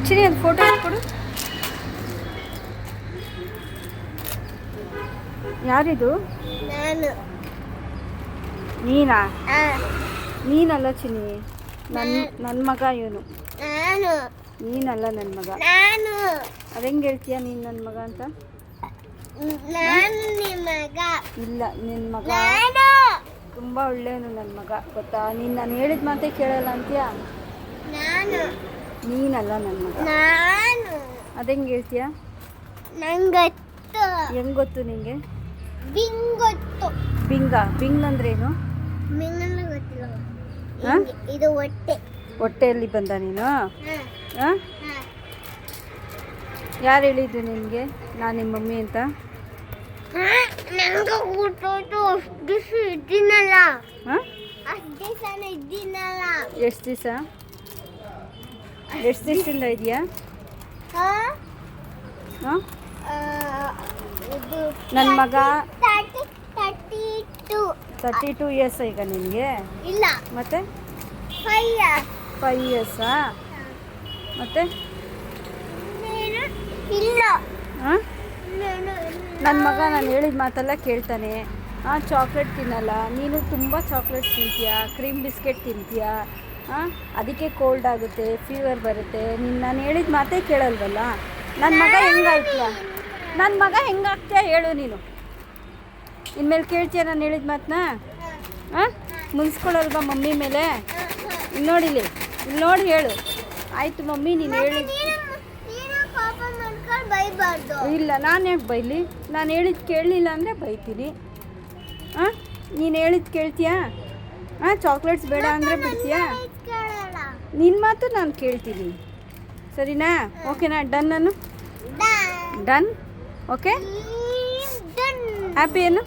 ಚಿನಿ ಒಂದು ಫೋಟೋ ಕೊಡು. ಯಾರಿದು? ನಾನು. ನೀನಾ? ಆ, ನೀನಲ್ಲ ಚಿನಿ, ನನ್ನ ಮಗ ಇವನು. ನಾನು. ನೀನಲ್ಲ ನನ್ನ ಮಗ. ನಾನು. ಅದೆಂಗೆ ಹೇಳ್ತೀಯ ನೀನು ನನ್ನ ಮಗ ಅಂತ? ನಾನು ನಿಮ್ಮ ಮಗ. ಇಲ್ಲ, ನಿನ್ನ ಮಗ ನಾನು. ತುಂಬ ಒಳ್ಳೆಯವನು ನನ್ನ ಮಗ, ಗೊತ್ತಾ? ನೀನು ನಾನು ಹೇಳಿದ ಮಾತೇ ಕೇಳಲ್ಲ ಅಂತೀಯ? ನಾನು. ನೀನಲ್ಲ ನನ್ನ ಮಗ. ನಾನು. ಅದೆಂಗೆ ಹೇಳ್ತೀಯ? ನಂಗೊತ್ತು. ಹೆಂಗೆ ಗೊತ್ತು ನಿಂಗೆ? ಬಿಂಗೊತ್ತು. ಬಿಂಗ್ ಅಂದ್ರೇನು? ಮಿಂಗಲ್ಲ ಗೊತ್ತಿಲ್ಲ. ಹಾ? ಇದು ಹೊಟ್ಟೆ. ಹೊಟ್ಟೆಯಲ್ಲಿ ಬಂದ ನೀನು? ಹಾಂ. ಹಾಂ? ಹಾಂ. ಯಾರು ಹೇಳಿದ್ದು ನಿನಗೆ ನಾನು ನಿಮ್ಮ ಮಮ್ಮಿ ಅಂತ? ನಂಗೆ ಗೊತ್ತಾಯ್ತು. ಅಷ್ಟು ದಿವಸ ಇದ್ದೀನಲ್ಲ. ಹಾಂ? ಅಷ್ಟು ದಿವಸ ಇದ್ದೀನಲ್ಲ. ಎಷ್ಟು ದಿವಸದಿಂದ ಇದೆಯಾ? ಹಾಂ. ಹಾಂ? ಇದು ನನ್ನ ಮಗ 32. 32 ಇಯರ್ಸ್ ಈಗ ನಿನಗೆ? ಇಲ್ಲ, ಮತ್ತೆ 5 years. 5 ಇಯರ್ಸಾ? ಮತ್ತೆ ಇಲ್ಲ. ಹಾಂ? ನನ್ನ ಮಗ ನಾನು ಹೇಳಿದ ಮಾತೆಲ್ಲ ಕೇಳ್ತಾನೆ. ಹಾಂ, ಚಾಕ್ಲೇಟ್ ತಿನ್ನಲ್ಲ. ನೀನು ತುಂಬ ಚಾಕ್ಲೇಟ್ ತಿಂತೀಯ, ಕ್ರೀಮ್ ಬಿಸ್ಕೆಟ್ ತಿಂತೀಯ. ಹಾಂ, ಅದಕ್ಕೆ ಕೋಲ್ಡ್ ಆಗುತ್ತೆ, ಫೀವರ್ ಬರುತ್ತೆ. ನೀನು ನಾನು ಹೇಳಿದ ಮಾತೇ ಕೇಳಲ್ವಲ್ಲ. ನನ್ನ ಮಗ ಹೆಂಗಾಯ್ತೀಯ? ನನ್ನ ಮಗ ಹೆಂಗಾಗ್ತೀಯ ಹೇಳು ನೀನು. ಇನ್ಮೇಲೆ ಕೇಳ್ತೀಯ ನಾನು ಹೇಳಿದ ಮಾತನ್ನ? ಹಾಂ, ಮುನ್ಸ್ಕೊಳ್ಳಲ್ವಾ ಮಮ್ಮಿ ಮೇಲೆ? ಇಲ್ಲಿ ನೋಡಿಲಿ, ಇಲ್ಲಿ ನೋಡಿ ಹೇಳು. ಆಯಿತು ಮಮ್ಮಿ, ನೀನು ಹೇಳಿದ. ನೀನು ಪಾಪ ಮಾಡ್ಕೊಂಡು ಬೈಬಾರ್ದು. ಇಲ್ಲ, ನಾನು ಯಾಕೆ ಬೈಲಿ? ನಾನು ಹೇಳಿದ್ದು ಕೇಳಲಿಲ್ಲ ಅಂದರೆ ಬೈತೀನಿ. ಹಾಂ, ನೀನು ಹೇಳಿದ್ದು ಕೇಳ್ತೀಯಾ? ಹಾಂ, ಚಾಕ್ಲೇಟ್ಸ್ ಬೇಡ ಅಂದರೆ ಬಿಡ್ತೀಯಾ? ಕೇಳಲ್ಲ. ನಿನ್ನ ಮಾತು ನಾನು ಕೇಳ್ತೀನಿ, ಸರಿನಾ? ಓಕೆನಾ? ಡನ್ ನಾನು? ಡನ್. ಓಕೆ, ಹ್ಯಾಪಿ ಏನು?